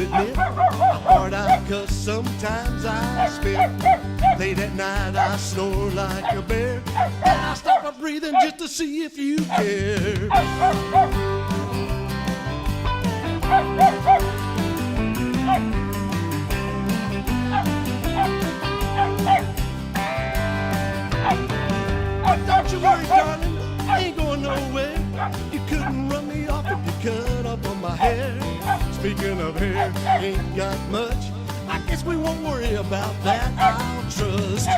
admit how hard I cuss, sometimes I spit. Late at night I snore like a bear, and I stop my breathing just to see if you care. Don't you worry, darling, I ain't going nowhere. You couldn't run me off if you cut up on my hair. Speaking of hair, ain't got much. I guess we won't worry about that, I'll trust.